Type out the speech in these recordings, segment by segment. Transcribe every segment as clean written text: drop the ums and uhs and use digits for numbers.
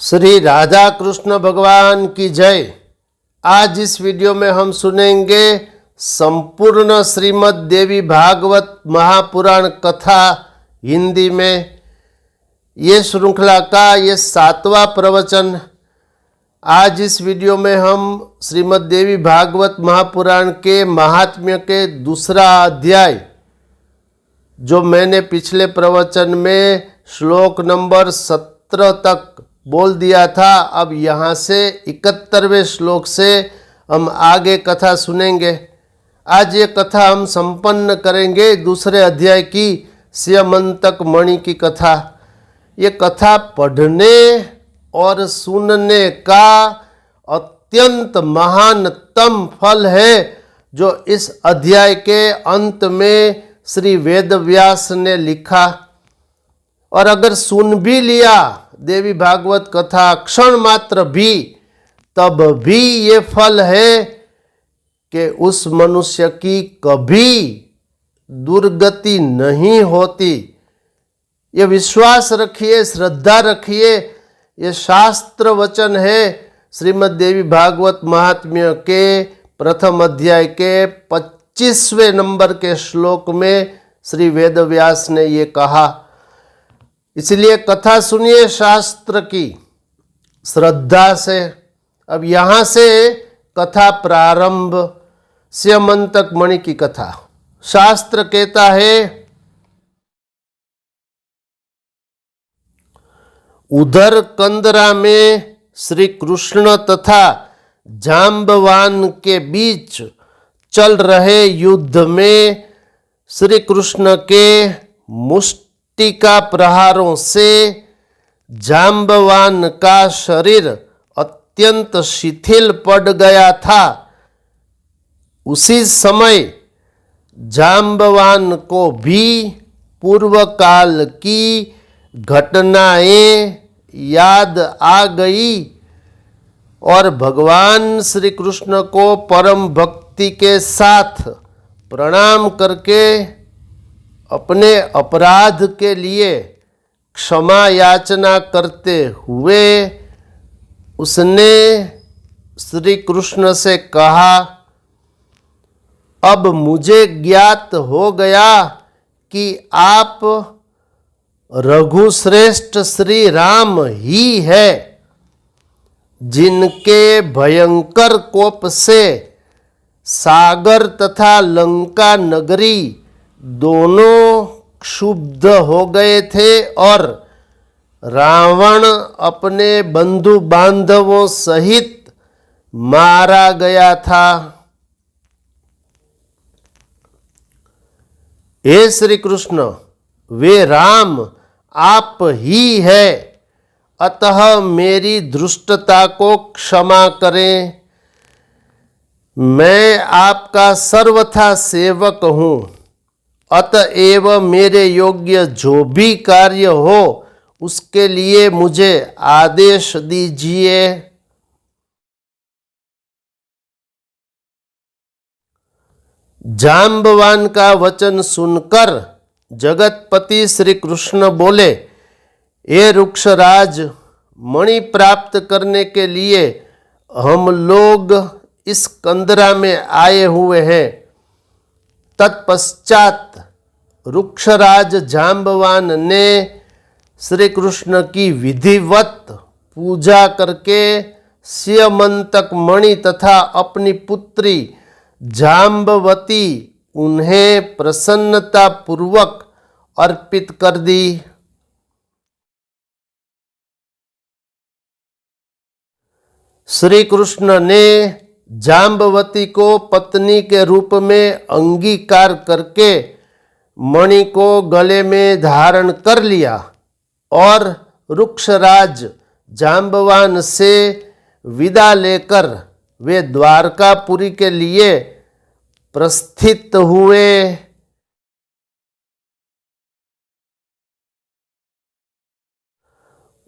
श्री राधा कृष्ण भगवान की जय। आज इस वीडियो में हम सुनेंगे संपूर्ण श्रीमद् देवी भागवत महापुराण कथा हिंदी में। ये श्रृंखला का ये 7वां प्रवचन। आज इस वीडियो में हम श्रीमद् देवी भागवत महापुराण के महात्म्य के दूसरा अध्याय, जो मैंने पिछले प्रवचन में श्लोक नंबर 17 तक बोल दिया था, अब यहाँ से 71वें श्लोक से हम आगे कथा सुनेंगे। आज ये कथा हम संपन्न करेंगे दूसरे अध्याय की स्यमंतक मणि की कथा। ये कथा पढ़ने और सुनने का अत्यंत महानतम फल है, जो इस अध्याय के अंत में श्री वेदव्यास ने लिखा। और अगर सुन भी लिया देवी भागवत कथा क्षण मात्र भी, तब भी ये फल है कि उस मनुष्य की कभी दुर्गति नहीं होती। ये विश्वास रखिए, श्रद्धा रखिए। ये शास्त्र वचन है। श्रीमद् देवी भागवत महात्म्य के प्रथम अध्याय के 25वें नंबर के श्लोक में श्री वेदव्यास ने ये कहा। इसलिए कथा सुनिए शास्त्र की श्रद्धा से। अब यहाँ से कथा प्रारंभ, स्यमंतक मणि की कथा। शास्त्र कहता है, उधर कंदरा में श्री कृष्ण तथा जाम्बवान के बीच चल रहे युद्ध में श्री कृष्ण के मुष्टिका प्रहारों से जाम्बवान का शरीर अत्यंत शिथिल पड़ गया था। उसी समय जाम्बवान को भी पूर्व काल की घटनाएं याद आ गई और भगवान श्री कृष्ण को परम भक्ति के साथ प्रणाम करके अपने अपराध के लिए क्षमा याचना करते हुए उसने श्री कृष्ण से कहा, अब मुझे ज्ञात हो गया कि आप रघुश्रेष्ठ श्री राम ही है, जिनके भयंकर कोप से सागर तथा लंका नगरी दोनों क्षुब्ध हो गए थे और रावण अपने बंधु बांधवों सहित मारा गया था। हे श्री कृष्ण, वे राम आप ही है, अतः मेरी धृष्टता को क्षमा करें। मैं आपका सर्वथा सेवक हूँ, अतएव मेरे योग्य जो भी कार्य हो उसके लिए मुझे आदेश दीजिए। जाम्बवान का वचन सुनकर जगतपति श्री कृष्ण बोले, ये रुक्षराज, मणि प्राप्त करने के लिए हम लोग इस कंदरा में आए हुए हैं। तत्पश्चात रुक्षराज जाम्बवान ने श्री कृष्ण की विधिवत पूजा करके स्यमंतक मणि तथा अपनी पुत्री जाम्बवती उन्हें प्रसन्नता पूर्वक अर्पित कर दी। श्री कृष्ण ने जाम्बवती को पत्नी के रूप में अंगीकार करके मणि को गले में धारण कर लिया और रुक्षराज जाम्बवान से विदा लेकर वे द्वारकापुरी के लिए प्रस्थित हुए।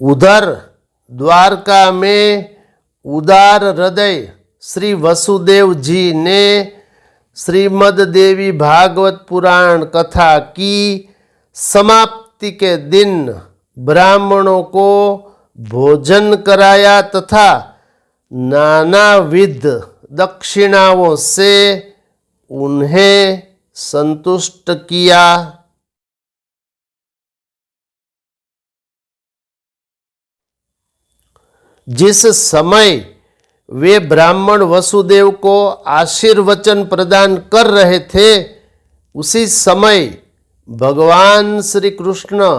उधर द्वारका में उदार हृदय श्री वसुदेव जी ने श्रीमद् देवी भागवत पुराण कथा की समाप्ति के दिन ब्राह्मणों को भोजन कराया तथा नानाविध दक्षिणाओं से उन्हें संतुष्ट किया। जिस समय वे ब्राह्मण वसुदेव को आशीर्वचन प्रदान कर रहे थे, उसी समय भगवान श्री कृष्ण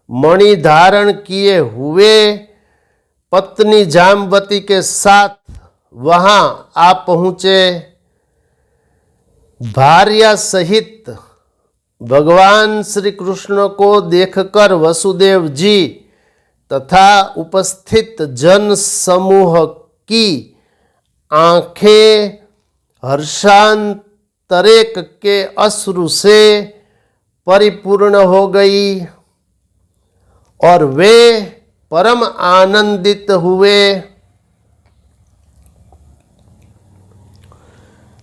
मणि धारण किए हुए पत्नी जाम्बती के साथ वहां आ पहुंचे। भार्या सहित भगवान श्री कृष्ण को देखकर वसुदेव जी तथा उपस्थित जन समूह की आंखें हर्षांतरेक के अश्रु से परिपूर्ण हो गई और वे परम आनंदित हुए।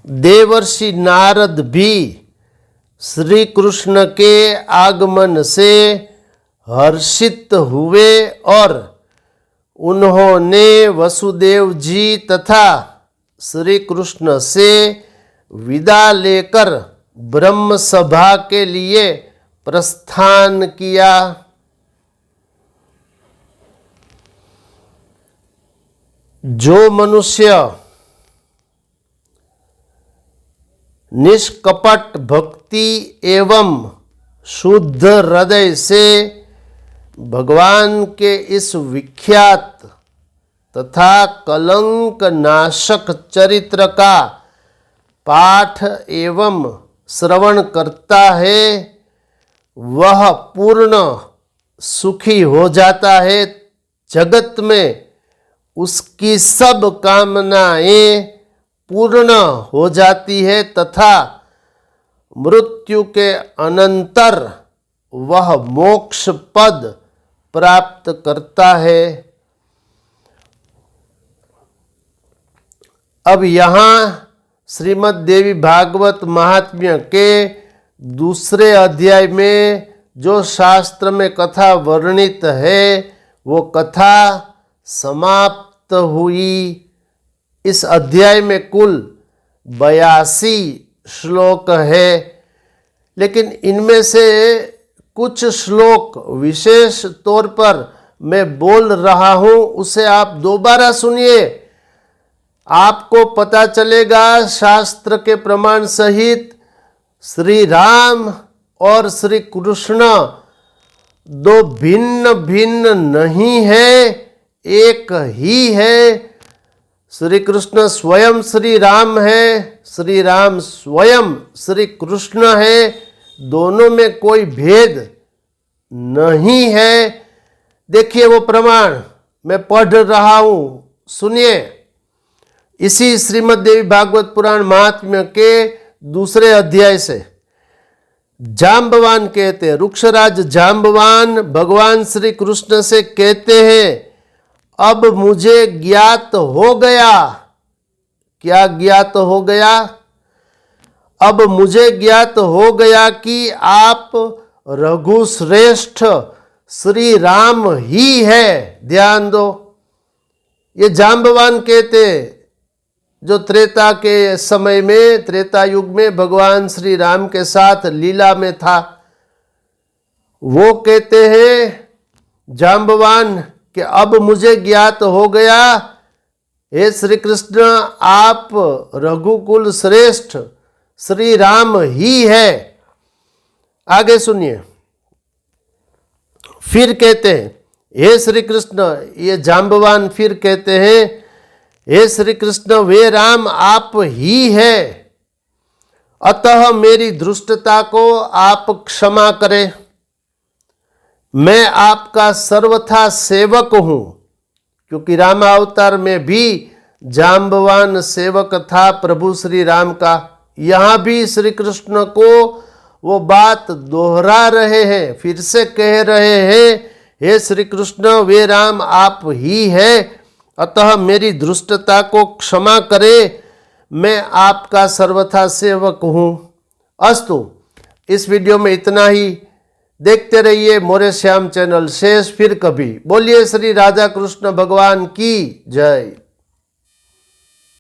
देवर्षि नारद भी श्री कृष्ण के आगमन से हर्षित हुए और उन्होंने वसुदेव जी तथा श्री कृष्ण से विदा लेकर ब्रह्म सभा के लिए प्रस्थान किया। जो मनुष्य निष्कपट भक्ति एवं शुद्ध हृदय से भगवान के इस विख्यात तथा कलंक नाशक चरित्र का पाठ एवं श्रवण करता है, वह पूर्ण सुखी हो जाता है। जगत में उसकी सब कामनाएं पूर्ण हो जाती है तथा मृत्यु के अनंतर वह मोक्ष पद प्राप्त करता है। अब यहाँ श्रीमद् देवी भागवत महात्म्य के दूसरे अध्याय में जो शास्त्र में कथा वर्णित है, वो कथा समाप्त हुई। इस अध्याय में कुल 82 श्लोक है, लेकिन इनमें से कुछ श्लोक विशेष तौर पर मैं बोल रहा हूँ, उसे आप दोबारा सुनिए। आपको पता चलेगा शास्त्र के प्रमाण सहित श्री राम और श्री कृष्ण दो भिन्न भिन्न नहीं है, एक ही है। श्री कृष्ण स्वयं श्री राम है, श्री राम स्वयं श्री कृष्ण है, दोनों में कोई भेद नहीं है। देखिए वो प्रमाण मैं पढ़ रहा हूँ, सुनिए। इसी श्रीमद् देवी भागवत पुराण महात्म्य के दूसरे अध्याय से जाम्बवान कहते हैं, रुक्षराज जाम्बवान भगवान श्री कृष्ण से कहते हैं, अब मुझे ज्ञात हो गया। क्या ज्ञात हो गया? अब मुझे ज्ञात हो गया कि आप रघुश्रेष्ठ श्री राम ही है। ध्यान दो, ये जाम्बवान कहते, जो त्रेता के समय में, त्रेता युग में भगवान श्री राम के साथ लीला में था, वो कहते हैं जाम्बवान कि अब मुझे ज्ञात हो गया, हे श्री कृष्ण आप रघुकुल श्रेष्ठ श्री राम ही है। आगे सुनिए, फिर कहते हैं, हे श्री कृष्ण, ये जाम्बवान फिर कहते हैं, हे श्री कृष्ण वे राम आप ही है, अतः मेरी दुष्टता को आप क्षमा करें। मैं आपका सर्वथा सेवक हूं, क्योंकि रामावतार में भी जाम्बवान सेवक था प्रभु श्री राम का। यहां भी श्री कृष्ण को वो बात दोहरा रहे हैं, फिर से कह रहे हैं, हे श्री कृष्ण वे राम आप ही है, अतः मेरी दुष्टता को क्षमा करे, मैं आपका सर्वथा सेवक हूं। अस्तु, इस वीडियो में इतना ही। देखते रहिए मोरे श्याम चैनल। शेष फिर कभी। बोलिए श्री राधा कृष्ण भगवान की जय।